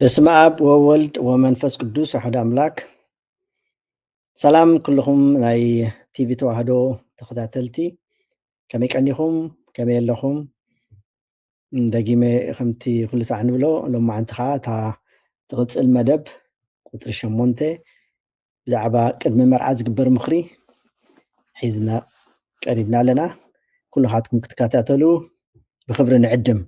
بسم آب وولد ومنفس قدوس أحد أملاك. سلام كلكم ناي تيفي توحدو تخداتلتي كميك عنيكم كمي لكم دقيمة خمتي كل ساعة نبلو لما عنتخا تا تغطس المدب قطر شمونتي بزعبا قدم مرعاز قبر مخري حيزنا قريبنا لنا كل هاتكم كتكاتاتلو بخبر نعدم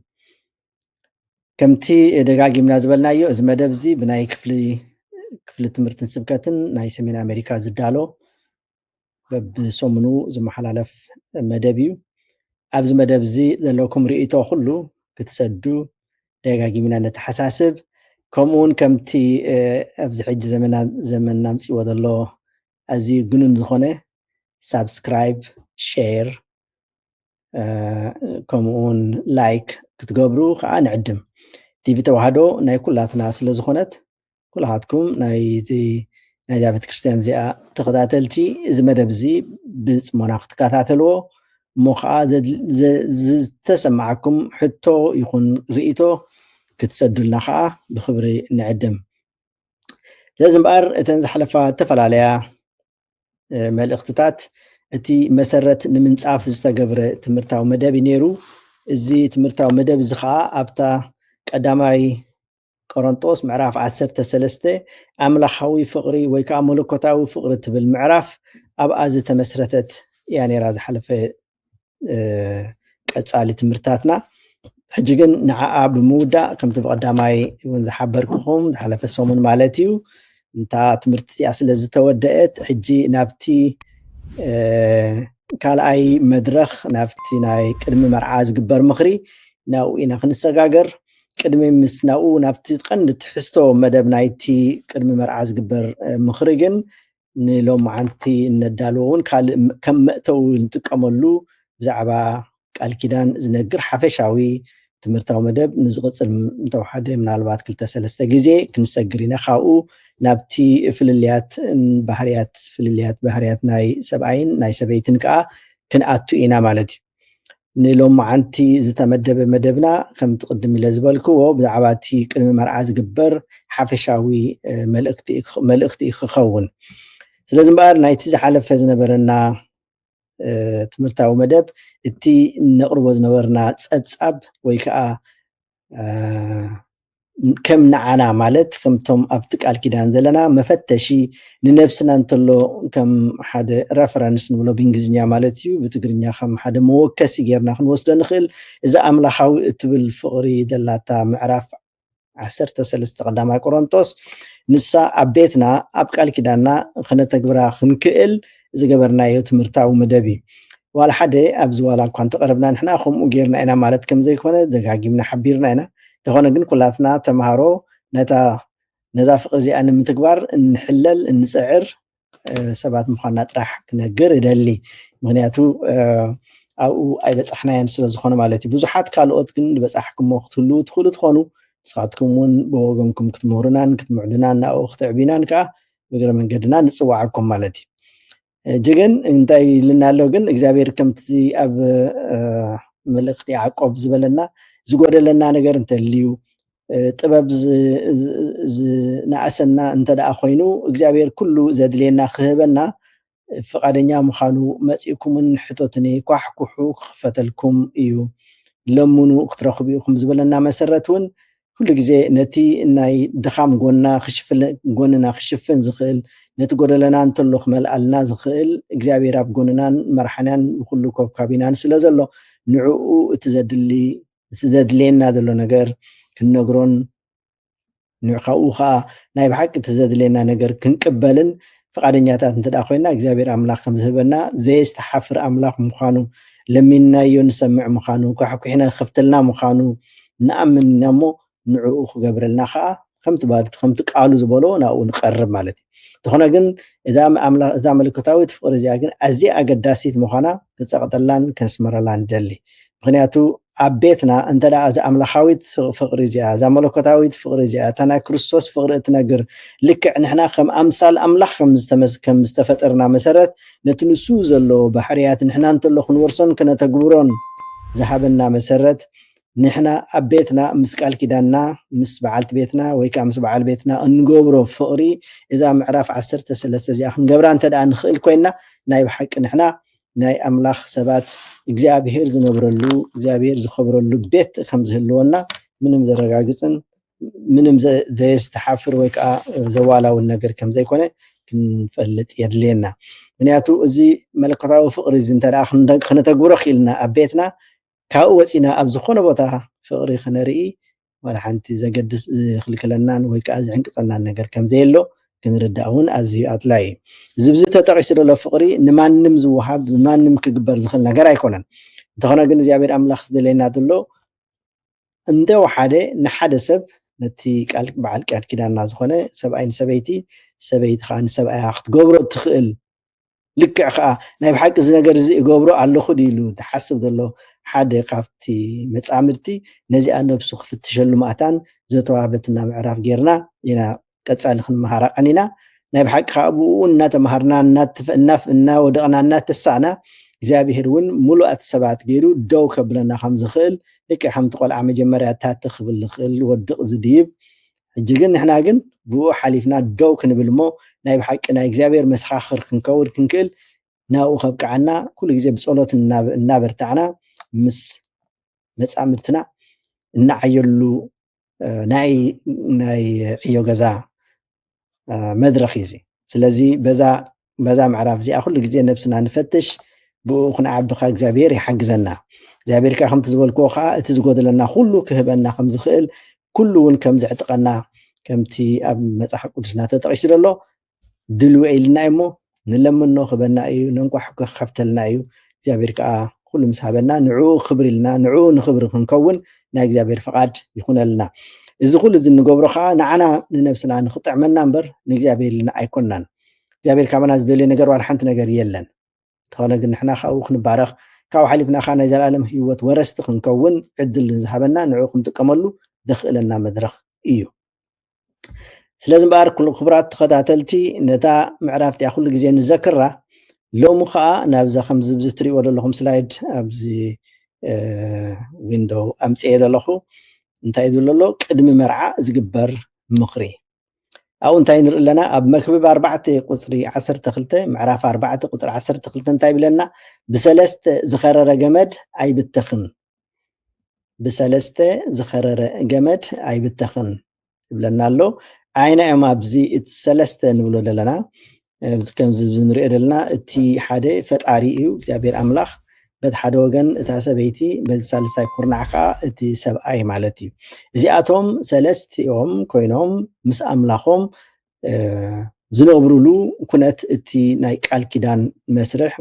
كمتي دقاقي زبلنايو از مدب زي بناي كفل تمرتن سبكتن ناي سمين أمريكا زدالو بسومنو زمحلالف مدبيو أبز مدب زي لوكم رئيتو خلو كتسدو دقاقي نتحساسب كمون كمتي أبز حج زمن نامسي ودلو أزي قنون زخونة سابسكرايب شير كمون لايك كتقبرو خان عدم تيفي توحدو ناي كلاتنا سلزخونت كلهاتكم ناي ቤተ ክርስቲያን እዚኣ ተኸታተልቲ እዚ መደብ እዚ ብፅሞና ክትከታተልዎ እሞ ከዓ ዝተሰማዓኩም ሕቶ ይኹን ርእይቶ ክትሰዱልና ከዓ ብክብሪ ንዕድም ለዚ እምበር እተን ዝሓለፋ ተፈላለያ መልእኽትታት እቲ መሰረት ንምንፃፍ ዝተገብረ ትምህርታዊ መደብ ነይሩ እዚ ትምህርታዊ መደብ እዚ ከዓ ኣብታ ቀዳማይ ቆሮንጦስ ምዕራፍ 13 ኣምላኻዊ ፍቅሪ ወይ ከዓ መለኮታዊ ፍቅሪ ትብል ምዕራፍ ኣብኣ ዝተመስረተት እያ ነይራ ዝሓለፈ ቀፃሊ ትምህርታትና ሕጂ ግን ንዓኣ ብምውዳእ ከምቲ ብቀዳማይ እውን ዝሓበርክኹም ዝሓለፈ ሰሙን ማለት እዩ እንታ ትምህርቲ እቲኣ ስለ ዝተወደአት ሕጂ ናብቲ ካልኣይ መድረኽ ናብቲ ናይ ቅድሚ መርዓ ዝግበር ምኽሪ ናብኡ ኢና ክንሰጋገር ቅድሚ ምስናኡ ናብቲ ቀንዲ ትሕዝቶ መደብ ናይቲ ቅድሚ መርዓ ዝግበር ምኽሪ ግን ንሎማዓንቲ እነዳልዎ እውን ካልእ ከም መእተዊ ንጥቀመሉ ብዛዕባ ቃል ኪዳን ዝነግር ሓፈሻዊ ትምህርታዊ መደብ ንዝቕፅል እንተወሓደ ምናልባት 2-3 ግዜ ክንሰግር ኢና ካብኡ ናብቲ ፍልልያት ባህርያት ናይ ሰብኣይን ናይ ሰበይትን ከዓ ክንኣቱ ኢና ማለት እዩ ንሎማዓንቲ ዝተመደበ መደብና ከም ትቅድም ኢለ ዝበልክዎ ብዛዕባ እቲ ቅድሚ መርዓ ዝግበር ሓፈሻዊ መልእኽቲ ክኸውን ስለዚ እምበር ናይቲ ዝሓለፈ ዝነበረና ትምህርታዊ መደብ እቲ ነቕርቦ ዝነበርና ፀብፃብ ወይ ከዓ ከም ንዓና ማለት ከምቶም ኣብቲ ቃል ኪዳን ዘለና መፈተሺ ንነብስና እንተሎ ከም ሓደ ረፈረንስ ንብሎ ብእንግሊዝኛ ማለት እዩ ብትግርኛ ከም ሓደ መወከሲ ጌርና ክንወስዶ ንኽእል እዚ ኣምላኻዊ እትብል ፍቅሪ ዘላታ ምዕራፍ 13 ቀዳማይ ቆሮንጦስ ንሳ ኣብ ቤትና ኣብ ቃል ኪዳንና ክነተግብራ ክንክእል ዝገበርናዮ ትምህርታዊ መደብ እዩ ዋላ ሓደ ኣብዚ ዋላ እኳ እንተቀረብና ንሕና ከምኡ ጌርና ኢና ማለት ከም ዘይኮነ ደጋጊምና ሓቢርና ኢና ተኾነ ግን ኩላትና ተምሃሮ ነዛ ፍቅሪ እዚኣ ንምትግባር እንሕለል እንፅዕር ሰባት ምዃንና ጥራሕ ክነግር ይደሊ ምክንያቱ ኣብኡ ኣይበፃሕናየን ስለ ዝኾነ ማለት እዩ ብዙሓት ካልኦት ግን ንበፃሕኩሞ ክትህሉ ትኽእሉ ትኾኑ ንስኻትኩም እውን ብወገንኩም ክትምህሩናን ክትምዕሉናን ናብኡ ክትዕቢናን ከዓ ብእግረ መንገድና ንፅዋዓኩም ማለት እዩ እጅግን እንታይ ኢልና ኣሎ ግን እግዚአብሔር ከምቲ ኣብ መልእኽቲ ያዕቆብ ዝበለና ዝጎደለና ነገር እንተልዩ ጥበብ ዝነኣሰና እንተደኣ ኮይኑ እግዚአብሔር ኩሉ ዘድልየና ክህበና ፈቃደኛ ምዃኑ መፂእኩምን ሕቶትኒ ኳሕኩሑ ክኽፈተልኩም እዩ ለምኑ ክትረኽቡ ኢኹም ዝበለና መሰረት እውን ኩሉ ግዜ ነቲ ናይ ድኻም ጎንና ክሽፍን ዝኽእል ነቲ ጎደለና እንተሎ ክመልኣልና ዝኽእል እግዚአብሔር ኣብ ጎንናን መርሓናን ኩሉ ኮብካቢናን ስለ ዘሎ ንዕኡ እቲ ዘድልየና ዘሎ ነገር ክንነግሮን ንዕኻኡ ከዓ ናይ ብሓቂ ተዘድለየና ነገር ክንቅበልን ፈቃደኛታት እንተዳ ኮይና እግዚአብሔር አምላክ ከም ዝህበና ዘየስተሓፍር አምላክ ምዃኑ ለሚናዮ ንሰምዕ ምዃኑ ኳሕኩሕና ከፍተልና ምዃኑ ንኣምንና እሞ ንዕኡ ክገብረልና ከዓ ከምቲ ቃሉ ዝበሎ ናብኡ ንቀርብ ማለት እዩ እንተኾነ ግን እዛ መለኮታዊት ፍቅሪ እዚኣ ግን ኣዝያ ኣገዳሲት ምዃና ክፀቕጠላን ከንስመረላን ንደሊ ምክንያቱ ኣብ ቤትና እንተዳ እዛ ኣምላኻዊት ፍቅሪ እዚኣ እዛ መለኮታዊት ፍቅሪ እዚኣ እታ ናይ ክርስቶስ ፍቅሪ እትነግር ልክዕ ንሕና ከም ኣምሳል ኣምላኽ ከም ዝተፈጠርና መሰረት ነቲ ንሱ ዘለዎ ባህርያት ንሕና እንተሎ ክንወርሶን ክነተግብሮን ዝሃበና መሰረት ንሕና ኣብ ቤትና ምስ ቃል ኪዳንና ምስ በዓልቲ ቤትና ወይ ከዓ ምስ በዓል ቤትና እንገብሮ ፍቅሪ እዛ ምዕራፍ 13 እዚኣ ክንገብራ እንተዳ ንኽእል ኮይና ናይ ብሓቂ ንሕና ናይ ኣምላኽ ሰባት እግዚአብሔር ዝነብረሉ እግዚአብሔር ዝኸብረሉ ቤት ከም ዝህልወና ምንም ዘረጋግፅን ምንም ዘየስተሓፍር ወይ ከዓ ዘዋላውን ነገር ከም ዘይኮነ ክንፈልጥ የድልየና ምክንያቱ እዚ መለኮታዊ ፍቅሪ እዚ እንተዳ ክነተግብሮ ክኢልና ኣብ ቤትና ካብኡ ወፂና ኣብ ዝኾነ ቦታ ፍቅሪ ክነርኢ ወላ ሓንቲ ዘገድስ ዝኽልክለናን ወይ ከዓ ዝዕንቅፀናን ነገር ከም ዘየሎ ክንርዳእ እውን ኣዝዩ ኣድላይ እዩ እዚ ተጠቂሱ ዘሎ ፍቅሪ ንማንም ዝወሃብ ንማንም ክግበር ዝኽእል ነገር ኣይኮነን እንተኾነ ግን እግዚአብሔር ኣምላኽ ዝደለየና ዘሎ እንደወሓደ ንሓደ ሰብ ነቲ በዓል ቃል ኪዳንና ዝኾነ ሰብኣይ ንሰበይቲ ሰበይቲ ከዓ ንሰብኣያ ክትገብሮ ትኽእል ልክዕ ከዓ ናይ ብሓቂ እዚ ነገር እዚ እገብሮ ኣለኹ ኢሉ ተሓስብ ዘሎ ሓደ ካብቲ መፃምድቲ ነዚኣ ነብሱ ክፍትሸሉ ማእታን ዘተዋህበትና ምዕራፍ ጌርና ኢና ቀፃሊ ክንመሃራ ቀኒና ናይ ብሓቂ ከዓ ብኡ እናተምሃርና እናወደቕና እናተሳእና እግዚአብሔር እውን ሙሉኣት ሰባት ገይሩ ደው ከብለና ከም ዝኽእል ልክዕ ከምቲ ቆልዓ መጀመርያ ታተ ክብል ዝኽእል ወድቕ ዝድይብ ሕጂ ግን ንሕና ግን ብኡ ሓሊፍና ደው ክንብል እሞ ናይ ብሓቂ ናይ እግዚአብሔር መሰኻኽር ክንከውድ ክንክእል ናብኡ ከብቅዓና ኩሉ ግዜ ብፀሎት እናበርታዕና ምስ መፃምድትና እናዓየሉ ናይ ዕዮ ገዛ መድረኽ እዩ ስለዚ በዛ ምዕራፍ እዚኣ ኩሉ ግዜ ነብስና ንፈትሽ ብኡ ክንዓብኻ እግዚአብሔር ይሓግዘና እግዚአብሔር ከዓ ከምቲ ዝበልክዎ ከዓ እቲ ዝጎደለና ኩሉ ክህበና ከም ዝኽእል ኩሉ እውን ከም ዘዕጥቐና ከምቲ ኣብ መፅሓፍ ቅዱስና ተጠቂሱ ዘሎ ድልው ኢልና እሞ ንለምኖ ክበና እዩ ነንቋሕ ከፍተልና እዩ እግዚአብሔር ከዓ ኩሉ ምስ ሃበና ንዕኡ ክብሪ ኢልና ንዕኡ ንክብሪ ክንከውን ናይ እግዚአብሔር ፈቃድ ይኹነልና እዚ ኩሉ እዚ ንገብሮ ከዓ ንዓና ንነብስና ንክጥዕመና እምበር ንእግዚአብሔር ኢልና ኣይኮንናን እግዚአብሔር ካብና ዝደልዮ ነገር ዋላ ሓንቲ ነገር የለን እንተኾነ ግን ንሕና ካብኡ ክንባረኽ ካብኡ ሓሊፍና ከዓ ናይ ዘለኣለም ሂወት ወረስቲ ክንከውን ዕድል ዝሃበና ንዕኡ ክንጥቀመሉ ዘኽእለና መድረኽ እዩ ስለዚ እምበር ክቡራት ተኸታተልቲ ነታ ምዕራፍ እቲኣ ኩሉ ግዜ ንዘክራ ሎሚ ከዓ ናብዛ ከምዚ ብዚ ትሪእዎ ዘለኹም ስላይድ ኣብዚ ዊንዶው ኣምፅየ ዘለኹ እንታይ ዝብል ኣሎ ቅድሚ መርዓ ዝግበር ምኽሪ ኣብኡ እንታይ ንርኢ ኣለና ኣብ መክብብ 4 ቁፅሪ 12 ምዕራፍ 4 ቁፅሪ 12 እንታይ ይብለና ብሰለስተ ዝኸረረ ገመድ ኣይብተኽን ብሰለስተ ዝኸረረ ገመድ ኣይብተኽን ይብለና ኣሎ ዓይና እዮም ኣብዚ እቲ ሰለስተ ንብሎ ዘለና ከምዚ ንሪኦ ዘለና እቲ ሓደ ፈጣሪ እዩ እግዚአብሔር ኣምላኽ በቲ ሓደ ወገን እታ ሰበይቲ በቲ ሳልሳይ ኩርናዕ ከዓ እቲ ሰብኣይ ማለት እዩ እዚኣቶም ሰለስቲኦም ኮይኖም ምስ ኣምላኾም ዝነብሩሉ ኩነት እቲ ናይ ቃል ኪዳን መስርሕ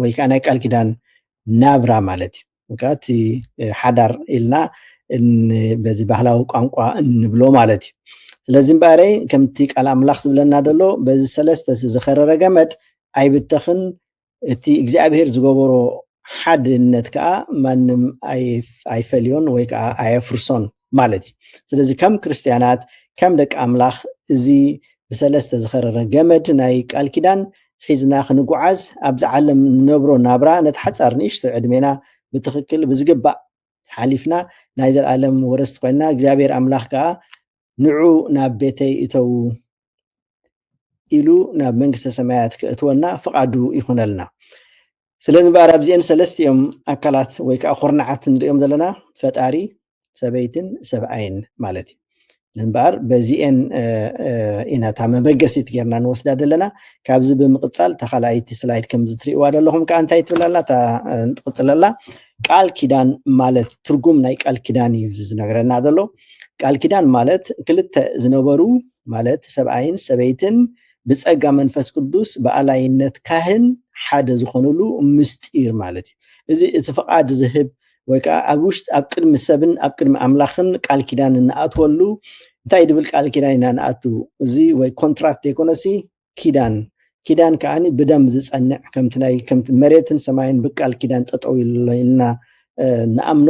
ወይ ከዓ ናይ ቃል ኪዳን ናብራ ማለት እዩ ከዓ እቲ ሓዳር ኢልና በዚ ባህላዊ ቋንቋ እንብሎ ማለት እዩ ስለዚ እምበረይ ከምቲ ቃል ኣምላኽ ዝብለና ዘሎ በዚ ሰለስተ ዝኸረረ ገመድ ኣይብተኽን እቲ እግዚአብሔር ዝገበሮ ሓድነት ከዓ ማንም ኣይፈልዮን ወይ ከዓ ኣየፍርሶን ማለት እዩ ስለዚ ከም ክርስቲያናት ከም ደቂ ኣምላኽ እዚ ብሰለስተ ዝኸረረ ገመድ ናይ ቃል ኪዳን ሒዝና ክንጓዓዝ ኣብዚ ዓለም ንነብሮ ናብራ ነቲ ሓፃር ንእሽቶ ዕድሜና ብትክክል ብዝግባእ ሓሊፍና ናይ ዘለኣለም ወረስቲ ኮይና እግዚአብሔር ኣምላኽ ከዓ ንዑ ናብ ቤተይ እተው ኢሉ ናብ መንግስተ ሰማያት ክእትወና ፍቃዱ ይኹነልና ስለዚ እምበር ኣብዚአን ሰለስቲኦም ኣካላት ወይ ከዓ ኩርናዓት ንሪኦም ዘለና ፈጣሪ ሰበይትን ሰብኣይን ማለት እዩ እምበር በዚአን ኢና እታ መበገሲት ጌርና ንወስዳ ዘለና ካብዚ ብምቕፃል ተኻላይቲ ስላይድ ከምዚ ትሪእዋ ዘለኹም ከዓ እንታይ ትብላላ ትቕፅለላ ቃል ኪዳን ማለት ትርጉም ናይ ቃል ኪዳን እዩ ዝነገረና ዘሎ ቃል ኪዳን ማለት ክልተ ዝነበሩ ማለት ሰብኣይን ሰበይትን ብጸጋ መንፈስ ቅዱስ በአላይነት ካህን ሓደ ዝኾኑሉ ምስጢር ማለት እዩ። እዚ እቲ ፍቃድ ዝህብ ወይ ከዓ ኣብ ውሽጢ ኣብ ቅድሚ ሰብን ኣብ ቅድሚ ኣምላኽን ቃል ኪዳን እንኣትወሉ እንታይ ድብል ቃል ኪዳን ኢና ንኣቱ እዚ ወይ ኮንትራክት ዘይኮነሲ ኪዳን ኪዳን ከዓኒ ብደም ዝጸንዕ ከምቲ መሬትን ሰማይን ብቃል ኪዳን ጠጠው ኢልና ንኣምኖ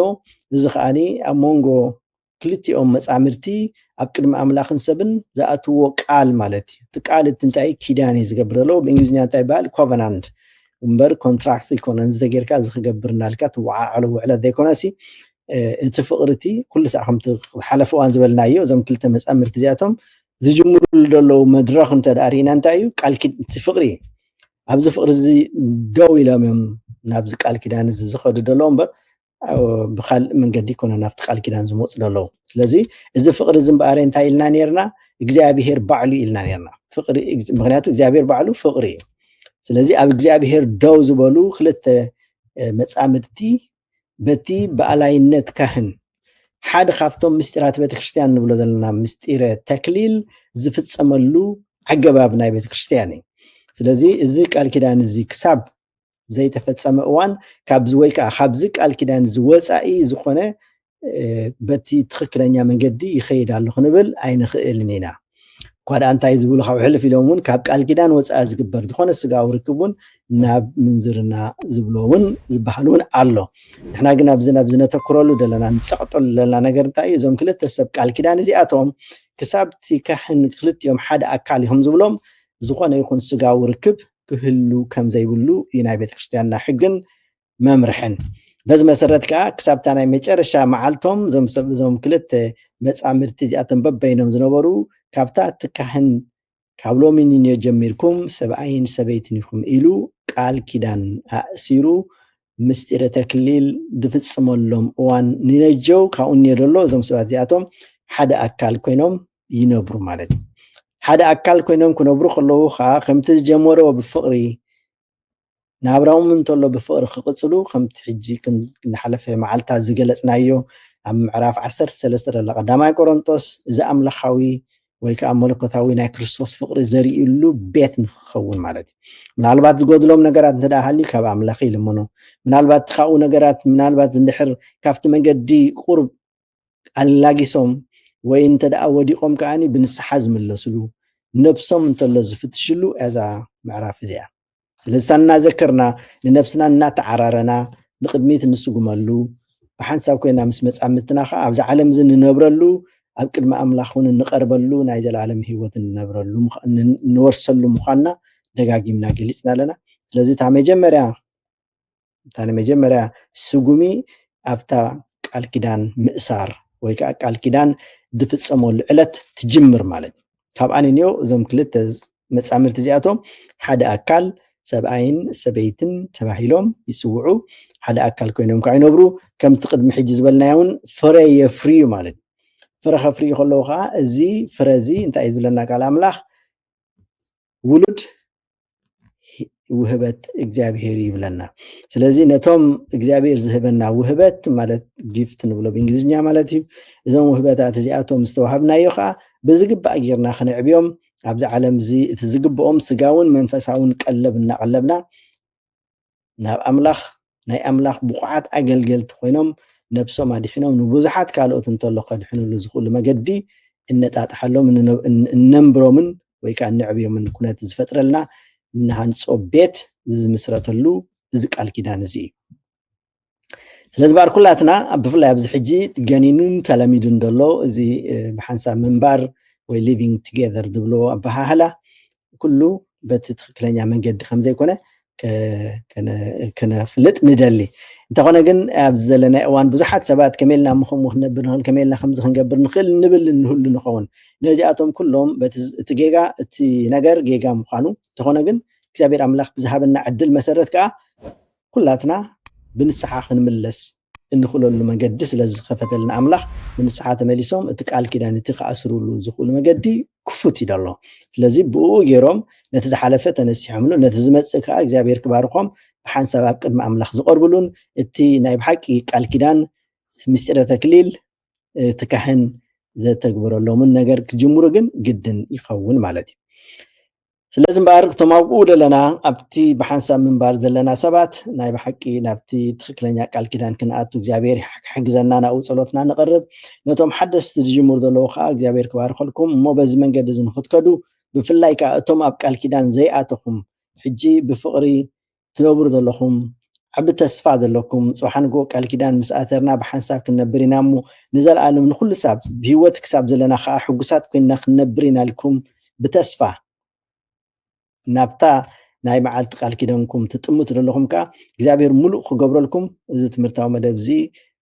እዚ ከዓኒ ኣብ መንጎ ክልቲኦም መጻምድቲ ኣብ ቅድሚ ኣምላኽን ሰብን ዝኣትዎ ቃል ማለት እዩ። እቲ ቃል እንታይ ኪዳን እዩ ዝገብር ዘሎ ብእንግሊዝኛ እንታይ ይበሃል ኮቨናንት እምበር ኮንትራክት ይኮነን ዝተጌርካ ዝክገብር እናልካ ትወዓዕሉ ውዕለት ዘይኮነሲ እቲ ፍቅርቲ ኩሉ ሰዓት ከምቲ ሓለፈ እዋን ዝበልናዮ እዞም ክልተ መጻምድቲ እዚኣቶም ዝጅምርሉ ዘለዉ መድረኽ እንተዳሪና እንታይ እዩ ቃል እቲ ፍቅሪ ኣብዚ ፍቅሪ እዚ ደው ኢሎም እዮም ናብዚ ቃል ኪዳን እዚ ዝኸዱ ዘለዉ እምበር ብካልእ መንገዲ ኮነ ናብቲ ቃል ኪዳን ዝመፁ ዘለዉ ስለዚ እዚ ፍቅሪ እዚ እምበኣር እንታይ ኢልና ነርና እግዚኣብሔር ባዕሉ ኢልና ነርና ፍቅሪ ምክንያቱ እግዚኣብሔር ባዕሉ ፍቅሪ እዩ ስለዚ ኣብ እግዚኣብሔር ደው ዝበሉ ክልተ መጻምድቲ በቲ በአላይነት ካህን ሓደ ካብቶም ምስጢራት ቤተክርስትያን ንብሎ ዘለና ምስጢረ ተክሊል ዝፍጸመሉ ኣገባብ ናይ ቤተክርስትያን እዩ ስለዚ እዚ ቃል ኪዳን እዚ ክሳብ ዘይተፈጸመ እዋን ካብዚ ወይ ከዓ ካብዚ ቃል ኪዳን ዝወፃኢ ዝኾነ በቲ ትክክለኛ መንገዲ ይኸይድ ኣሎ ክንብል ኣይንኽእልን ኢና ኳዳ እንታይ ዝብሉ ካብ ሕልፍ ኢሎም እውን ካብ ቃል ኪዳን ወፃኢ ዝግበር ዝኾነ ስጋዊ ርክብ እውን ናብ ምንዝርና ዝብሎ እውን ዝበሃል እውን ኣሎ ንሕና ግን ኣብዚ ናብ ዝነተክረሉ ዘለና ንፀቕጠሉ ዘለና ነገር እንታይ እዩ እዞም ክልተ ሰብ ቃል ኪዳን እዚኣቶም ክሳብቲ ካህን ክልቲኦም ሓደ ኣካል ኢኹም ዝብሎም ዝኾነ ይኹን ስጋዊ ርክብ ክህሉ ከም ዘይብሉ እዩ ናይ ቤተክርስትያንና ሕግን መምርሕን በዚ መሰረት ከዓ ክሳብታ ናይ መጨረሻ መዓልቶም እዞም ክልተ መጻምድቲ እዚኣቶም በበይኖም ዝነበሩ ካብታ እትካህን ካብ ሎሚ ጀሚርኩም ሰብኣይን ሰበይትን ኢኹም ኢሉ ቃል ኪዳን ኣእሲሩ ምስጢረ ተክሊል ዝፍጽመሎም እዋን ንነጀው ካብኡ ነደሎ እዞም ሰባት እዚኣቶም ሓደ ኣካል ኮይኖም ይነብሩ ማለት እዩ ሓደ ኣካል ኮይኖም ክነብሩ ከለዉ ከዓ ከምቲ ዝጀመሮ ብፍቅሪ ናብራኦም እንተሎ ብፍቅሪ ክቅፅሉ ከምቲ ሕጂ ክንሓለፈ መዓልታት ዝገለጽናዮ ኣብ ምዕራፍ 13 ዘሎ ቀዳማይ ቆሮንቶስ እዚ ኣምላኻዊ ወይ ከዓ መለኮታዊ ናይ ክርስቶስ ፍቅሪ ዘርእየሉ ቤት ንክኸውን ማለት እዩ ምናልባት ዝጎድሎም ነገራት እንተዳ ሃልዩ ካብ ኣምላኽ ይልምኖ ምናልባት ካብኡ ነገራት ምናልባት እንድሕር ካብቲ መንገዲ ቁርብ ኣላጊሶም ወይ እንተዳ ወዲቆም ከዓኒ ብንስሓ ዝምለስሉ ነብሶም እንተሎ ዝፍትሽሉ እዛ ምዕራፍ እዚኣ ስለዚ እናዘከርና ንነብስና እናተዓራረና ንቅድሚት ንስጉመሉ ብሓንሳብ ኮይና ምስ መጻምድትና ከዓ ኣብዚ ዓለም እዚ ንነብረሉ ኣብ ቅድሚ ኣምላኽ እውን ንቀርበሉ ናይ ዘላለም ህይወት ንነብረሉ ንወርሰሉ ምዃንና ደጋጊምና ገሊፅና ኣለና ስለዚ እታ መጀመርያ ስጉሚ ኣብታ ቃል ኪዳን ምእሳር ወይ ከዓ ቃል ኪዳን ዝፍጸመሉ ዕለት ትጅምር ማለት እዩ ካብኣን እንዮ እዞም ክልተ መጻምድቲ እዚኣቶም ሓደ ኣካል ሰብኣይን ሰበይትን ተባሂሎም ይፅውዑ ሓደ ኣካል ኮይኖም ከዓ ይነብሩ ከምቲ ቅድሚ ሕጂ ዝበልናዮ እውን ፍረ የፍርዩ ማለት እዩ ፍረ ከፍርዩ ከለዉ ከዓ እዚ ፍረ እዚ እንታይ ዝብለና ቃል ኣምላኽ ውሉድ ውህበት እግዚኣብሔር ይብለና ስለዚ ነቶም እግዚኣብሔር ዝህበና ውህበት ማለት ጊፍት ንብሎ ብእንግሊዝኛ ማለት እዩ እዞም ውህበታት እዚኣቶም ዝተዋሃብናዮ ከዓ ብዝግባእ ጌርና ክንዕብዮም ኣብዚ ዓለም እዚ እቲ ዝግብኦም ስጋውን መንፈሳውን ቀለብ እናቀለብና ናብ ኣምላኽ ናይ ኣምላኽ ብቑዓት ኣገልገልቲ ኮይኖም ነብሶም ኣድሒኖም ንብዙሓት ካልኦት እንተሎ ከድሕንሉ ዝኽእሉ መገዲ እነጣጥሓሎም እነንብሮምን ወይ ከዓ እንዕብዮምን ኩነት ዝፈጥረልና ንሃንፆ ቤት ዝምስረተሉ እዚ ቃል ኪዳን እዚ እዩ ስለዚ ባር ኩላትና ብፍላይ ኣብዚ ሕጂ ገኒኑን ተለሚዱን ደሎ እዚ ብሓንሳብ ምንባር ወይ ሊቪንግ ቱጌዘር ዝብሎ ኣበሃህላ ኩሉ በቲ ትክክለኛ መንገዲ ከም ዘይኮነ ከነፍልጥ ንደሊ እንተኾነ ግን ኣብ ዘለና እዋን ብዙሓት ሰባት ከመልና ምኹም ክነብር ንኽእል ከመልና ከምዚ ክንገብር ንኽእል ንብል ንህሉ ንኸውን ነዚኣቶም ኩሎም እቲ ጌጋ እቲ ነገር ጌጋ ምዃኑ እንተኾነ ግን እግዚኣብሔር ኣምላኽ ብዝሃበና ዕድል መሰረት ከዓ ኩላትና ብንስሓ ክንምለስ እንኽእለሉ መንገዲ ስለ ዝኸፈተልና ኣምላኽ ብንስሓ ተመሊሶም እቲ ቃል ኪዳን እቲ ከኣስሩሉ ዝኽእሉ መንገዲ ክፉት እዩ ደሎ ስለዚ ብኡ ገይሮም ነቲ ዝሓለፈ ተነሲሖምሉ ነቲ ዝመፅእ ከዓ እግዚኣብሔር ክባርኾም ብሓንሳብ ኣብ ቅድሚ ኣምላኽ ዝቐርብሉን እቲ ናይ ብሓቂ ቃል ኪዳን ምስጢረ ተክሊል እቲ ካህን ዘተግብረሎምን ነገር ክጅምሩ ግን ግድን ይኸውን ማለት እዩ ስለዚ እምበር እቶም ኣብኡ ዘለና ኣብቲ ብሓንሳብ ምንባር ዘለና ሰባት ናይ ብሓቂ ናብቲ ትክክለኛ ቃል ኪዳን ክንኣቱ እግዚኣብሔር ክሕግዘና ናብኡ ፀሎትና ንቐርብ ነቶም ሓደስቲ ዝጅምሩ ዘለዉ ከዓ እግዚኣብሔር ክባርኸልኩም እሞ በዚ መንገዲ እዚ ንክትከዱ ብፍላይ ከዓ እቶም ኣብ ቃል ኪዳን ዘይኣተኹም ሕጂ ብፍቕሪ ትነብሩ ዘለኹም ዓቢ ተስፋ ዘለኩም ፅባሕ ንጎ ቃል ኪዳን ምስ ኣተርና ብሓንሳብ ክንነብር ኢና እሞ ንዘለኣለም ንኩሉ ሳብ ብሂወት ክሳብ ዘለና ከዓ ሕጉሳት ኮይንና ክንነብር ኢና ኢልኩም ብተስፋ ናብታ ናይ መዓልቲ ቃል ኪዳንኩም ትጥምቱ ዘለኹም ከዓ እግዚኣብሔር ሙሉእ ክገብረልኩም እዚ ትምህርታዊ መደብ እዚ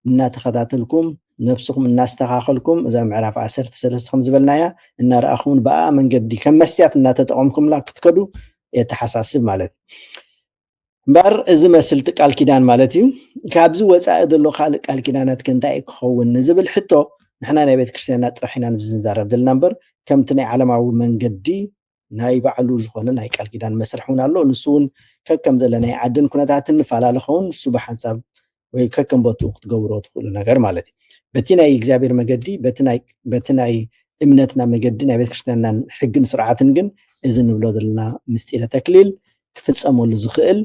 እናተኸታተልኩም ነብስኩም እናስተኻኸልኩም እዛ ምዕራፍ 13 ከም ዝበልናያ እናረኣኹምን ብኣ መንገዲ ከም መስትያት እናተጠቐምኩምላ ክትከዱ የተሓሳስብ ማለት እዩ እምበር እዚ መስልቲ ቃል ኪዳን ማለት እዩ ካብዚ ወፃኢ ዘሎ ካልእ ቃል ኪዳናት ከንታይ ክኸውን ንዝብል ሕቶ ንሕና ናይ ቤተክርስትያንና ጥራሕ ኢና ንዛረብ ዘለና እምበር ከምቲ ናይ ዓለማዊ መንገዲ ናይ ባዕሉ ዝኾነ ናይ ቃል ኪዳን መስርሕ እውን ኣሎ ንሱ እውን ከከም ዘለ ናይ ዓድን ኩነታትን ንፈላለኸውን ንሱ ብሓንሳብ ወይ ከከም ቦትኡ ክትገብሮ ትኽእሉ ነገር ማለት እዩ በቲ ናይ እግዚኣብሔር መገዲ በቲ ናይ እምነትና መገዲ ናይ ቤተክርስትያንናን ሕግን ስርዓትን ግን እዚ ንብሎ ዘለና ምስጢረ ተክሊል ክፍፀመሉ ዝኽእል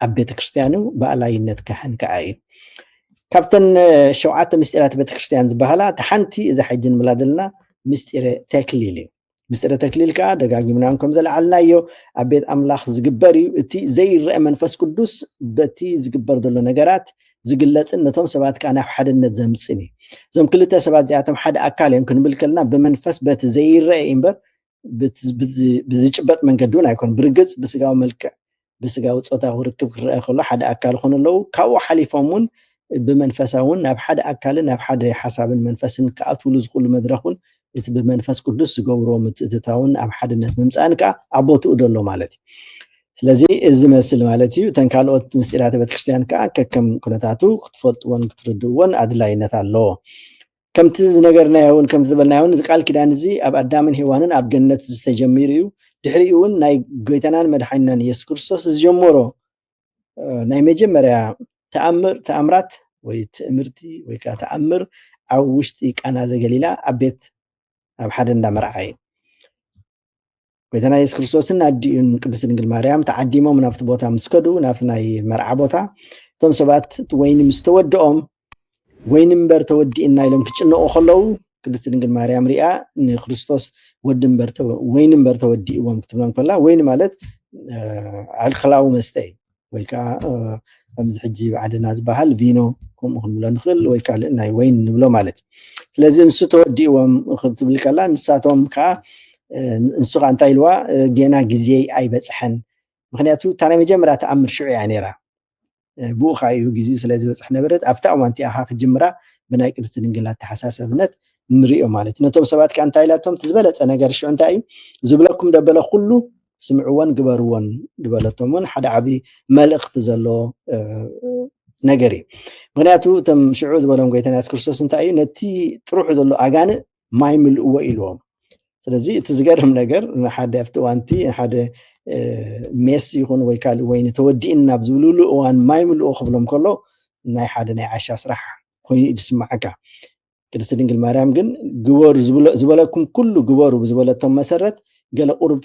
ኣብ ቤተክርስትያኑ በኣላይነት ካህን ከዓ እዩ ካብተን 7 ምስጢራት ቤተክርስትያን ዝበሃላ እቲ ሓንቲ እዛ ሕጂ ንብላ ዘለና ምስጢረ ተክሊል እዩ ምስጢረ ተክሊል ከዓ ደጋጊምና ከም ዘለዓልናዮ ኣብ ቤት ኣምላኽ ዝግበር እዩ እቲ ዘይረአ መንፈስ ቅዱስ በቲ ዝግበር ዘሎ ነገራት ዝግለፅን ነቶም ሰባት ከዓ ናብ ሓድነት ዘምፅን እዩ እዞም ክልተ ሰባት እዚኣቶም ሓደ ኣካል እዮም ክንብል ከለና ብመንፈስ በቲ ዘይረአ እምበር ብዝጭበጥ መንገዲ እውን ኣይኮን ብርግፅ ብስጋዊ መልክዕ ብስጋዊ ፆታ ክርክብ ክረአ ከሎ ሓደ ኣካል ኮኑ ኣለዉ ካብኡ ሓሊፎም እውን ብመንፈሳውን ናብ ሓደ ኣካልን ናብ ሓደ ሓሳብን መንፈስን ከኣትውሉ ዝኽእሉ መድረኹን እቲ ብመንፈስ ቅዱስ ዝገብሮ ምትእትታውን ኣብ ሓድነት ምምፃን ከዓ ኣብ ቦትኡ ደሎ ማለት እዩ ስለዚ እዚ መስል ማለት እዩ እተን ካልኦት ምስጢራት ቤተክርስትያን ከዓ ከከም ኩነታቱ ክትፈልጥዎን ክትርድእዎን ኣድላይነት ኣለዎ ከምቲ ዝነገርናዮን ከምቲ ዝበልናዮን እዚ ቃል ኪዳን እዚ ኣብ ኣዳምን ሄዋንን ኣብ ገነት ዝተጀሚሩ እዩ ድሕሪኡ እውን ናይ ጎይታናን መድሓኒናን ኢየሱስ ክርስቶስ ዝጀመሮ ናይ መጀመርያ ተኣምራት ወይ ትእምርቲ ወይ ከዓ ተኣምር ኣብ ውሽጢ ቃና ዘገሊላ ኣብ ቤት ኣብ ሓደ እንዳመርዓ እዩ ጎይታና ኢየሱስ ክርስቶስን ኣዲኡን ቅድስት ድንግል ማርያም ተዓዲሞም ናብቲ ቦታ ምስ ከዱ ናብቲ ናይ መርዓ ቦታ እቶም ሰባት ወይኒ ምስ ተወድኦም ወይኒ እምበር ተወዲእና ኢሎም ክጭነቑ ከለዉ ቅድስት ድንግል ማርያም ሪኣ ንክርስቶስ ወይኒ እምበር ተወዲእዎም ክትብሎም ከላ ወይኒ ማለት ኣልኮላዊ መስተ እዩ ወይ ከዓ ከምዚ ሕጂ ብዓድና ዝበሃል ቪኖ ከምኡ ክንብሎ ንኽእል ወይ ካልእ ናይ ወይኒ ንብሎ ማለት እዩ ስለዚ ንሱ ተወዲእዎም ክትብል ከላ ንሳቶም ከዓ ንሱ ከዓ እንታይ ኢልዋ ገና ግዜ ኣይበፅሐን ምክንያቱ እታ ናይ መጀመርያ ተኣምር ሽዑ እያ ነይራ ብኡ ከዓ እዩ ግዜኡ ስለዝበፅሕ ነበረት ኣብታ እዋን እቲኣ ከዓ ክጅምራ ብናይ ቅድስቲ ድንግል ኣተሓሳሰብነት ንሪኦ ማለት እዩ ነቶም ሰባት ከዓ እንታይ ኢላቶም ትዝበለፀ ነገር ሽዑ እንታይ እዩ ዝብለኩም ደበለ ኩሉ ስምዕዎን ግበርዎን ዝበለቶም እውን ሓደ ዓብዪ መልእኽቲ ዘለዎ ነገር እዩ ምክንያቱ እቶም ሽዑ ዝበሎም ጎይታና ኢየሱስ ክርስቶስ እንታይ እዩ ነቲ ጥሩሑ ዘሎ ኣጋንእ ማይ ምልእዎ ኢልዎም ስለዚ እቲ ዝገርም ነገር ሓደ ኣብቲ እዋንቲ ሓደ ሜስ ይኹን ወይ ካልእ ወይኒ ተወዲእና ናብ ዝብልሉ እዋን ማይ ምልእዎ ክብሎም ከሎ ናይ ሓደ ናይ ዓሻ ስራሕ ኮይኑ ይስማዓካ ቅድስቲ ድንግል ማርያም ግን ግበሩ ዝበለኩም ኩሉ ግበሩ ብዝበለቶም መሰረት ገለ ቁርብ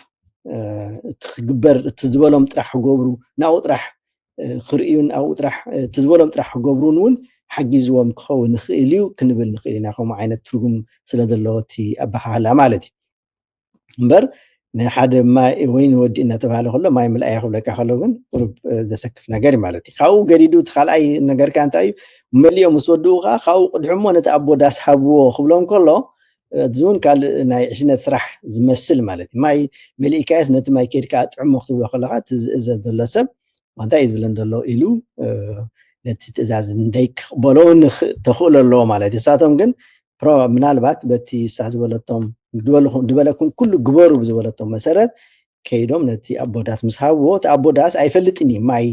ትግበር ትዝበሎም ጥራሕ ክገብሩ ናብኡ ጥራሕ ክርእዩን ኣብኡ ጥራሕ ትዝበሎም ጥራሕ ክገብሩን እውን ሓጊዝዎም ክኸውን ንኽእል እዩ ክንብል ንኽእል ኢና ከምኡ ዓይነት ትርጉም ስለ ዘለዎ እቲ ኣበሃህላ ማለት እዩ እምበር ንሓደ ወይኒ ወዲእ እናተባሃለ ከሎ ማይ ምልኣያ ክብለካ ከሎ ግን ቁርብ ዘሰክፍ ነገር እዩ ማለት እዩ ካብኡ ገዲዱ እቲ ካልኣይ ነገርካ እንታይ እዩ መሊኦም ምስ ወድኡ ከዓ ካብኡ ቅድሕሞ ነቲ ኣቦ ዳስ ሃብዎ ክብሎም ከሎ እዚ እውን ካልእ ናይ ዕሽነት ስራሕ ዝመስል ማለት እዩ ማይ መሊእካየስ ነቲ ማይ ከድካ ጥዕሞ ክትብሎ ከለካ እቲ ዝእዘዝ ዘሎ ሰብ እንታይ እዩ ዝብለን ዘሎ ኢሉ ነቲ ትእዛዝ እንደይክቕበሎ ተኽእሎ ኣለዎ ማለት እዩ ንሳቶም ግን ምናልባት በቲ እሳ ዝበለቶም ድበለኩም ኩሉ ግበሩ ብዝበለቶም መሰረት ከይዶም ነቲ ኣቦዳስ ምስ ሃብዎ እቲ ኣቦዳስ ኣይፈልጥን እዩ ማይ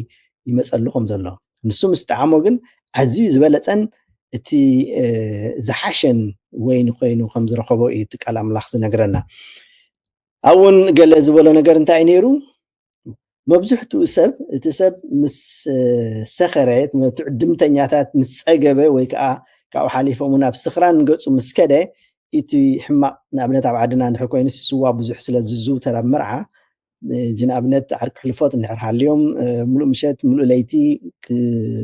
ይመፀሉ ከም ዘሎ ንሱ ምስ ጣዕሞ ግን ኣዝዩ ዝበለፀን እቲ ዝሓሸን ወይኒ ኮይኑ ከም ዝረኸቦ እዩ እቲ ቃል ኣምላኽ ዝነግረና ኣብኡን ገለ ዝበሎ ነገር እንታይ እዩ ነይሩ መብዛሕትኡ ሰብ እቲ ሰብ ምስ ሰኸረት ድምተኛታት ምስ ፀገበ ወይ ከዓ ካብኡ ሓሊፎም ናብ ስኽራን ገፁ ምስ ከደ إتي حما نابنت عبعدنا نحر كوينس سوا بزح سلا ززو ترى مرعى جنابنت عرك حلفات نحرها اليوم ملو مشات ملو ليتي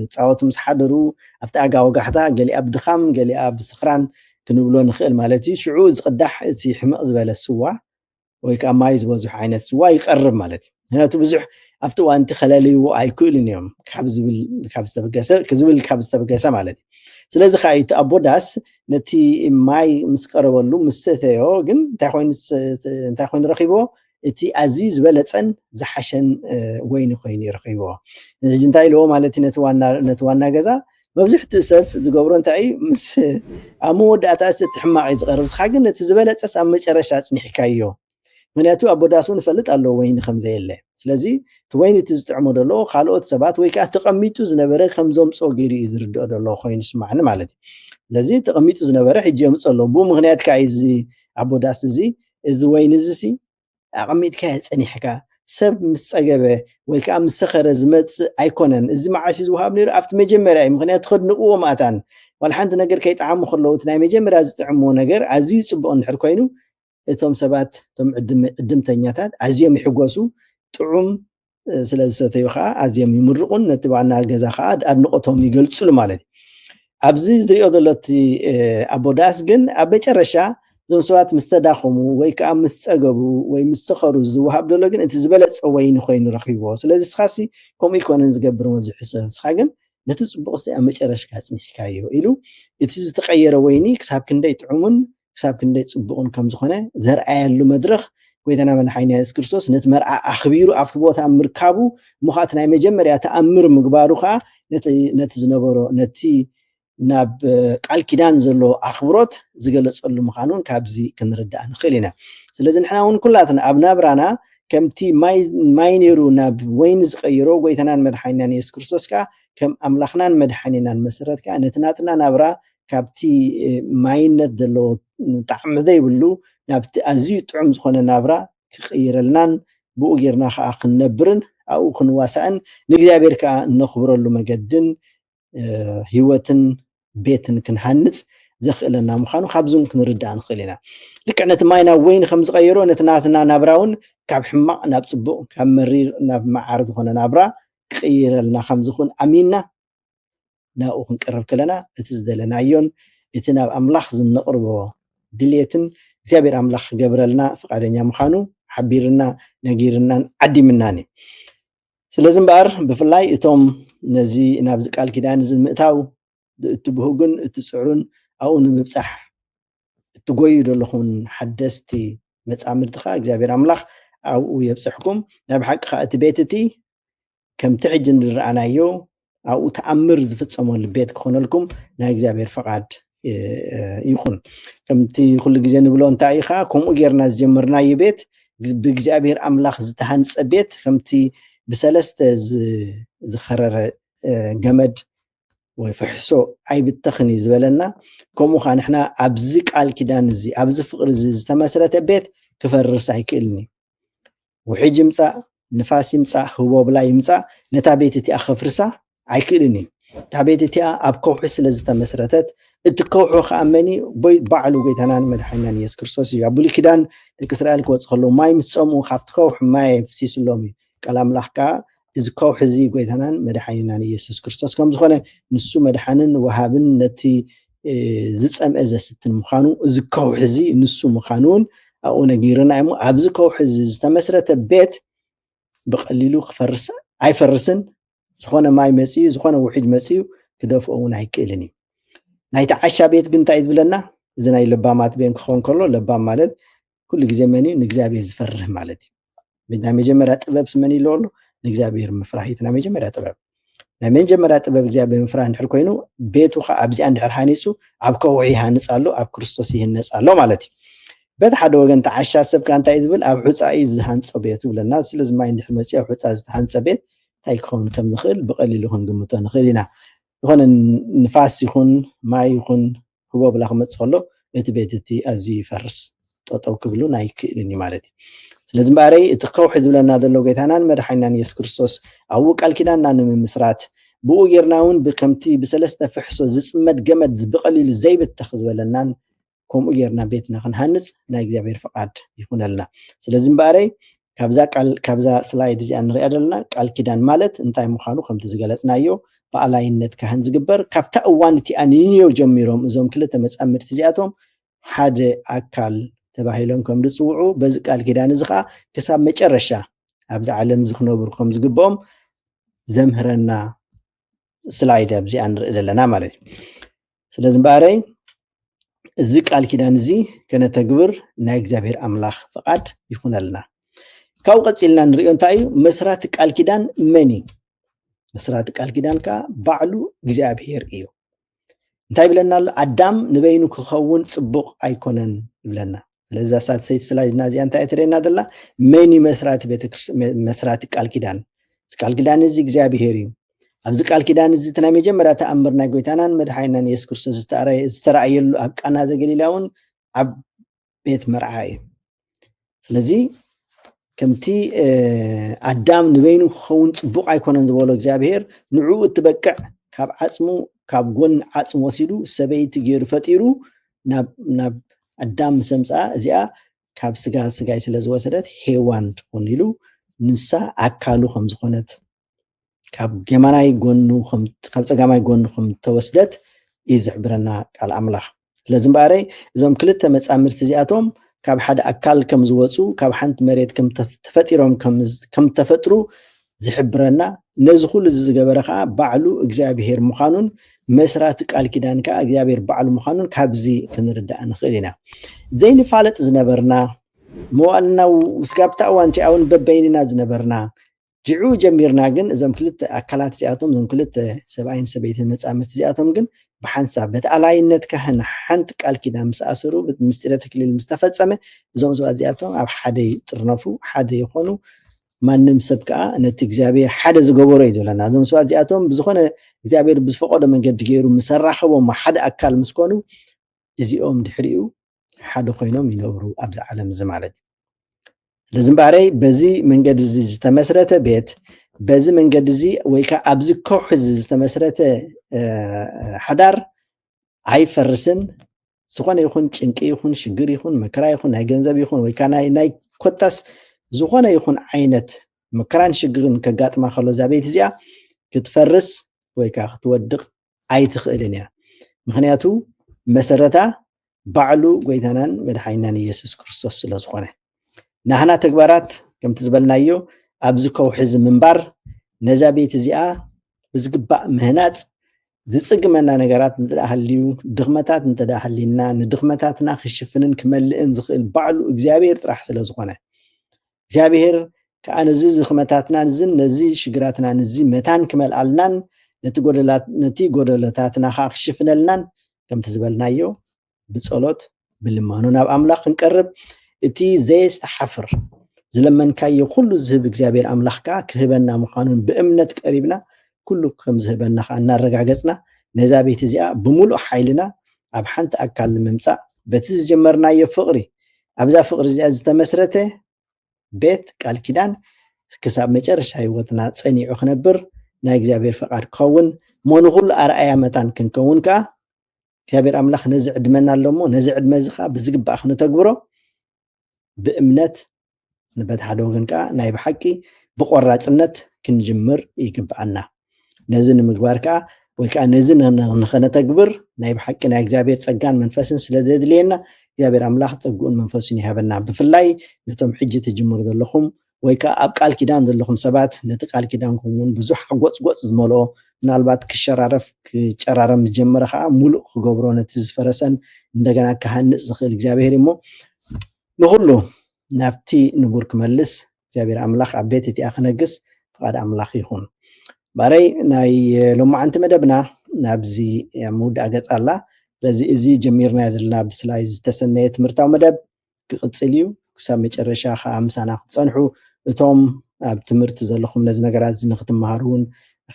تصاوت مسحدرو أفتى أجا وجحتا قالي أب دخام قالي أب سخران كنقولون نخيل مالتي شعوز قدح إتي حما زبالة سوا ويك أمايز بزح عينت سوا يقرب مالتي هنا تبزح أفتوا أنت خلالي وأيكل اليوم كحبز بالكحبز تبقسة كزول الكحبز تبقسة مالتي سلازي خايت أبوداس نتي ماي مسقربلو مستثيو جن تاخوين رقيبو إتي عزيز بلتن زحشن وين خويني رقيبو جنتاي لو مالتي نتوانا جزا مبزح تسف زقبرو انتاي مس أمود أتاس تحماعي زقرب سخاقن نتي زبلت أس أم مجرشات نحكايو مناتو أبوداسون فلت الله وين خمزة إلا سلازي توين تزتعمد الله خالوت سبات ويكا تقميتو زنبرة خمزوم صغيري يزردو الله خوين اسمعنا مالتي لازي تقميتو زنبرة حجي يمص الله بو مغنيات كايزي أبوداس زي إذ وين زسي أقميت كايز أني حكا سب مسأجبه ويكا مسخر زمت أيقونن إذ معاشي زوهاب نير أفت مجمرة مغنيات خد نقوة ماتان والحانت نجر كيت عام خلوت ناي مجمرة زتعمو نجر عزيز بقون حركوينو እቶም ሰባት እቶም ዕድምተኛታት ኣዝዮም ይሕጎሱ ጥዑም ስለ ዝሰተዩ ከዓ ኣዝዮም ይምርቁን ነቲ ባዕልና ገዛ ከዓ ኣድንቆቶም ይገልጹሉ ማለት እዩ ኣብዚ ዝሪኦ ዘሎ እቲ ኣቦዳስ ግን ኣብ መጨረሻ እዞም ሰባት ምስ ተዳኸሙ ወይ ከዓ ምስ ፀገቡ ወይ ምስ ሰኸሩ ዝወሃብ ዘሎ ግን እቲ ዝበለፀ ወይኒ ኮይኑ ረኺብዎ ስለዚ ስኻሲ ከምኡ ይኮነን ዝገብር መብዝሒ ሰብ ስኻ ግን ነቲ ፅቡቅ ኣብ መጨረሻ ፅኒሕካዮ ኢሉ እቲ ዝተቀየረ ወይኒ ክሳብ ክንደይ ጥዑምን كساب كندي صبقون كم زخنه زرعيالو مدرخ ጎይታና መድሓኒትና ኢየሱስ ክርስቶስ ነቲ መርዓ ኣኽቢሩ ኣብቲ ቦታ ምርካቡ ሙኻት ናይ መጀመርያ ተኣምር ምግባሩ ከዓ ነቲ ዝነበሮ ነቲ ናብ ቃል ኪዳን ዘሎ ኣኽብሮት ዝገለጸሉ ምዃኑን ካብዚ ክንርዳእ ንኽእል ኢና ስለዚ ንሕና እውን ኩላትና ኣብ ናብራና ከምቲ ማይ ነይሩ ናብ ወይኒ ዝቀይሮ ጎይታናን መድሓኒትናን ኢየሱስ ክርስቶስ ከዓ ከም ኣምላኽናን መድሓኒትናን መሰረት ከዓ ነቲ ናትና ናብራ ካብቲ ማይነት ዘሎ ጣዕሚ ዘይብሉ ናብቲ ኣዝዩ ጥዑም ዝኾነ ናብራ ክቕይረልናን ብኡ ጌርና ከዓ ክንነብርን ኣብኡ ክንዋሳእን ንእግዚኣብሔር ከዓ ነኽብረሉ መገድን ህይወትን ቤትን ክንሃንፅ ዘኽእለና ምዃኑ ካብዞም ክንርዳእ ንኽእል ኢና ልክዕ ነቲ ማይ ናብ ወይኒ ከም ዝቐይሮ ነቲ ናትና ናብራ እውን ካብ ሕማቕ ናብ ፅቡቕ ካብ መሪር ናብ መዓር ዝኾነ ናብራ ክቕይረልና ከም ዝኹን ኣሚንና ናብኡ ክንቀርብ ከለና እቲ ዝደለናዮን እቲ ናብ ኣምላኽ ዝነቕርቦ ድልየትን እግዚአብሔር አምላክ ገብረልና ፈቃደኛ ምዃኑ ሓቢርና ነጊርናን ዓዲምናን ስለዚ እምበር ብፍላይ እቶም ነዚ ናብ ቃል ኪዳን ዝምእታው እትብህጉን እትፅዕሩን ኣብኡ ንምብፃሕ እትጎዩ ዘለኹን ሓደስቲ መፃምድትኻ እግዚአብሔር አምላክ ኣብኡ የብፅሕኩም ናብ ሓቂ ከዓ እቲ ቤት እቲ ከምቲ ሕጂ ንረኣናዮ ኣብኡ ተኣምር ዝፍፀመሉ ቤት ክኾነልኩም ናይ እግዚአብሔር ፈቃድ ይኹን ከምቲ ኩሉ ግዜ ንብሎ እንታይ ኢኻ ከምኡ ጌርና ዝጀመርናዮ ቤት ብእግዚአብሔር አምላክ ዝተሃንፀ ቤት ከምቲ ብሰለስተ ዝኸረረ ገመድ ወይ ፍሕሶ ኣይብተኽኒ ዝበለና ከምኡ ከዓ ንሕና ኣብዚ ቃል ኪዳን እዚ ኣብዚ ፍቅሪ እዚ ዝተመስረተ ቤት ክፈርስ ኣይክእልኒ ውሕጅ ይምፃእ ንፋስ ይምፃእ ህቦብላ ይምፃእ ነታ ቤት እቲኣ ከፍርሳ ኣይክእልኒ እታ ቤት እቲኣ ኣብ ከውሒ ስለ ዝተመስረተት እቲ ከውሑ ከዓ መኒ ባዕሉ ጎይታናን መድሓኒትናን ኢየሱስ ክርስቶስ እዩ ኣብ ብሉይ ኪዳን ደቂ እስራኤል ክወፅእ ከለዉ ማይ ምስ ፀምኡ ካብቲ ከውሒ ማይ ፍሲስሎም እዩ ቃል ኣምላኽ ከዓ እዚ ከውሒ እዚ ጎይታናን መድሓኒትናን ኢየሱስ ክርስቶስ ከም ዝኾነ ንሱ መድሓንን ወሃብን ነቲ ዝፀምአ ዘስትን ምዃኑ እዚ ከውሒ እዚ ንሱ ምዃኑ እውን ኣብኡ ነጊርና እሞ ኣብዚ ከውሒ እዚ ዝተመስረተ ቤት ብቐሊሉ ክፈርስ ኣይፈርስን ዝኾነ ማይ መፅኡ ዝኾነ ውሕጅ መፅኡ ክደፍኦ እውን ኣይክእልን እዩ ናይቲ ዓሻ ቤት ግን እንታይ ዝብለና እዚ ናይ ለባማት ቤት ክኸውን ከሎ ለባም ማለት ኩሉ ግዜ መን እዩ ንእግዚኣብሔር ዝፈርህ ማለት እዩ ናይ መጀመርያ ጥበብ ስመን ኢሉ ኣሎ ንእግዚኣብሔር ምፍራሕ እቲ ናይ መጀመርያ ጥበብ ናይ መጀመርያ ጥበብ እግዚኣብሔር ምፍራሕ እንድሕር ኮይኑ ቤቱ ከዓ ኣብዚኣ እንድሕር ሃኒፁ ኣብ ከውሒ ይሃንፅ ኣሎ ኣብ ክርስቶስ ይህነፅ ኣሎ ማለት እዩ በቲ ሓደ ወገን ተዓሻ ሰብ ከዓ እንታይ ዝብል ኣብ ሑፃ እዩ ዝሃንፆ ቤት ይብለና ስለዚ ማይ እንድሕር መፅኡ ኣብ ሑፃ ዝተሃንፀ ቤት እንታይ ክኸውን ከም ዝኽእል ብቐሊሉ ክንግምቶ ንኽእል ኢና ዝኾነ ንፋስ ይኹን ማይ ይኹን ህቦብላ ክመፅእ ከሎ እቲ ቤት እቲ ኣዝዩ ይፈርስ ጠጠው ክብሉን ኣይክእልን እዩ ማለት እዩ ስለዚ እምበረይ እቲ ከውሒ ዝብለና ዘሎ ጎይታናን መድሓኒትናን ኢየሱስ ክርስቶስ ኣብኡ ቃል ኪዳንና ንምምስራት ብኡ ጌርና እውን ብከምቲ ብሰለስተ ፍሕሶ ዝፅመድ ገመድ ብቐሊሉ ዘይብተኽ ዝበለናን كم أجرنا بيتنا خنهنز ناجي بير فقاد يكون لنا سلازم باري كابزا سلايد زي أن رأينا قال كيدان مالت انتاي مخانو خمت زغلصنا يو بألاينت كهن زغبر كابتا اوانتي انيو جميروم ازوم كلته مصامر تزياتهم حد اكل تباهيلهم كم دصوعو بز قال كيدان زخا كساب مጨረሻ ابز عالم زخنبر كم زغبوم زمهرنا سلايد ابزي ان رأينا مالت سلازم باري زي قال كيدان زي كنا تغبر ناي እግዚአብሔር አምላክ فقاد يكون لنا كاو قصيلنا نريو انتايو مسرات قال كيدان مني مسرات قال كيدان كا بعلو እግዚአብሔር እዩ እንታይ ብለና አዳም ንበይኑ ክኸውን ጽቡቕ አይኮነን ብለና ስለዛ ሳት ሰይት ስላይድና እዚ እንታይ ትሬና ደላ መኒ መስራት መስራት ቃል ኪዳን እዚ እግዚአብሔር እዩ ኣብዚ ቃል ኪዳን እዚ ተና መጀመርያ ተአምርና ጎይታናን መድኃኒናን ኢየሱስ ክርስቶስ ዝተራእየሉ ኣብ ቃና ዘገሊላውን ኣብ ቤት መርዓይ ስለዚ ከምቲ አዳም ንበይኑ ክኸውን ጽቡቕ አይኮነን ዝበሎ እግዚአብሔር ንዑ እትበቅዕ ካብ ዓጽሙ ካብ ጎን ዓጽሙ ወሲዱ ሰበይቲ ገይሩ ፈጢሩ ናብ አዳም ሰምፃ እዚኣ ካብ ስጋይ ስለ ዝወሰደት ሄዋን ትኾን ኢሉ ንሳ ኣካሉ ከም ዝኾነት ካብ ገማናይ ጎኑ ካብ ጸጋማይ ጎኑ ከም ተወስደት ይዝሕብረና ቃል አምላኽ ስለዚህ ባረይ እዞም ክልተ መጻምርት እዚኣቶም ካብ ሓደ ኣካል ከም ዝወፁ ካብ ሓንቲ መሬት ከም ተፈጢሮም ከም ተፈጥሩ ዝሕብረና ነዚ ኩሉ ዝገበረኻ ባዕሉ እግዚአብሔር ምዃኑን መስራት ቃል ኪዳን ካ እግዚአብሔር ባዕሉ ምዃኑን ካብዚ ክንርዳእ ንኽእል ኢና ዘይንፋለጥ ዝነበርና መዋልና ውስጋብታ ዋንቲ ኣውን በበይንና ዝነበርና ጅዑ ጀሚርና ግን እዞም ክልተ ኣካላት እዚኣቶም እዞም ክልተ ሰብኣይን ሰበይትን መጻምርት እዚኣቶም ግን بحنسا بتعلاينت كهن حنت قال كده مساسرو بمستيره تكليل مستفصمه زوم زوازياتهم اب حدي طرنفو حدي يخونو ማንም ሰብካ ነቲ እግዚአብሔር ሓደ ዝገበሮ ይዘለና ዞም ሰዋዚአቶም ብዝኾነ እግዚአብሔር ብዝፈቀደ መንገዲ ገይሩ መሰራኸቦም ሓደ አካል ምስኮኑ እዚኦም ድሕሪኡ ሓደ ኮይኖም ይነብሩ ኣብዛ ዓለም ዝማለት ለዝም ባረይ በዚ መንገዲ ዝተመስረተ ቤት በዚ መንገዲ ወይካ ኣብዚ ኮሕ ዝተመስረተ ሓዳር ኣይፈርስን ዝኾነ ይኹን ጭንቂ ይኹን ሽግር ይኹን መከራ ይኹን ናይ ገንዘብ ይኹን ወይካ ናይ ኮታስ ዝኾነ ይኹን ዓይነት መከራን ሽግርን ከጋጥማ ከሎ ዛቤት እዚኣ ክትፈርስ ወይካ ክትወድቕ ኣይትኽእልን እያ ምክንያቱ መሰረታ ባዕሉ ጎይታናን መድኃኒናን ኢየሱስ ክርስቶስ ስለ ዝኾነ ናህና ተግባራት ከምቲ ዝበልናዮ ኣብዚ ከውሕዚ ምንባር ነዛ ቤት እዚኣ ብዝግባእ ምህናፅ ዝጽግመና ነገራት እንተዳህልዩ ድኽመታት እንተዳህሊና ንድኽመታትና ክሽፍንን ክመልእን ዝኽእል ባዕሉ እግዚአብሔር ጥራሕ ስለ ዝኾነ እግዚአብሔር ከአነዚ ዝኽመታትና ነዚ ሽግራትና ነዚ መታን ክመልአልናን ነቲ ጎደለታትና ክሽፍነልናን ከምቲ ዝበልናዮ ብጸሎት ብልማኑ ናብ አምላኽ ክንቀርብ እቲ ዘይስተሓፍር ዝለመንካዮ ኩሉ ዝህብ እግዚአብሔር አምላኽካ ክህበና ምዃኑን ብእምነት ቀሪብና ኩሉ ከም ዝህበና እናረጋገጽና ነዛ ቤት እዚኣ ብሙሉእ ሓይልና ኣብ ሓንቲ ኣካል ንምምጻእ በቲ ዝጀመርናዮ ፍቕሪ ኣብዛ ፍቕሪ እዚኣ ዝተመስረተ ቤት ቃል ኪዳን ክሳብ መጨረሻ ህይወትና ጸኒዑ ክነብር ናይ እግዚአብሔር ፈቃድ ክኸውን ሞኑ ኩሉ ኣርኣያ መታን ክንከውን ከዓ እግዚአብሔር አምላኽ ነዚ ዕድመና ኣለሞ ነዚ ዕድመ እዚ ከዓ ብዝግባእ ክንተግብሮ ብእምነት ንበት ሓደ ወገን ከዓ ናይ ብሓቂ ብቆራጽነት ክንጅምር ይግባአና ነዚ ንምግባር ከዓ ወይ ከዓ ነዚ ንኽነተግብር ናይ ብሓቂ ናይ እግዚአብሔር ጸጋን መንፈስን ስለ ዘድልየና እግዚአብሔር አምላኽ ጸጉኡን መንፈሱን ይሃበና ብፍላይ ነቶም ሕጂ ትጅምሩ ዘለኹም ወይ ከዓ ኣብ ቃል ኪዳን ዘለኹም ሰባት ነቲ ቃል ኪዳንኩምን ብዙሕ ጎጽጎጽ ዝመልኦ ምናልባት ክጨራረም ዝጀመረ ከዓ ሙሉእ ክገብሮ ነቲ ዝፈረሰን እንደገና ክሃንጽ ዝኽእል እግዚአብሔር እሞ ንኹሉ ናብቲ ንቡር ክመልስ እግዚአብሔር አምላኽ ኣብ ቤት እቲኣ ክነግስ ፍቃድ አምላኽ ይኹን ባረይ ናይ ሎማዓንቲ መደብና ናብዚ ምውዳእ ገጽ ኣላ በዚ እዚ ጀሚርና ዘለና ብስላይ ዝተሰነየ ትምህርታዊ መደብ ክቅጽል እዩ ክሳብ መጨረሻ ከዓ ምሳና ክትጸንሑ እቶም ኣብ ትምህርቲ ዘለኹም ነዚ ነገራት ንኽትመሃሩን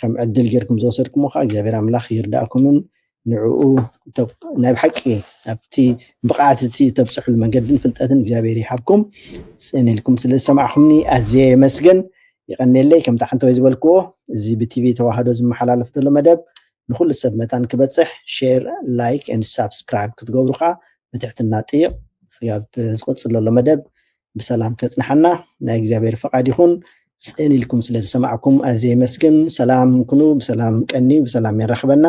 ከም ዕድል ጌርኩም ዝወሰድኩሞ ከዓ እግዚአብሔር አምላኽ ይርዳእኩምን ንዕኡ ናይ ብሓቂ ኣብቲ ብቕዓት እቲ ተብፅሑሉ መንገድን ፍልጠትን እግዚአብሔር ይሃብኩም ጽኒልኩም ስለ ዝሰማዕኹምኒ ኣዝየ የመስገን ይቐኒለይ ከምቲ ሓንቲ ወይ ዝበልክዎ እዚ ብቲቪ ተዋህዶ ዝመሓላለፍ ዘሎ መደብ ንኩሉ ሰብ መታን ክበጽሕ ሼር ላይክ ኤንድ ሳብስክራይብ ክትገብሩ ከዓ بتحتنا طيق ياب زقص له مدب بسلام كصنحنا ናይ እግዚአብሔር ፈቃድ ይኹን ጽን ኢልኩም ስለ ሰማዕኩም ኣዝየ መስግን ሰላም ኩኑ በሰላም ቀኒ በሰላም ይረኽበና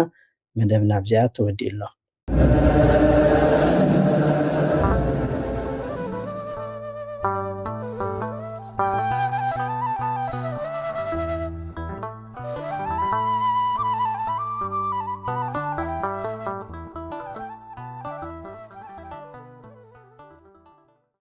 መደብና ብዚኣ ተወዲኡ ኣሎ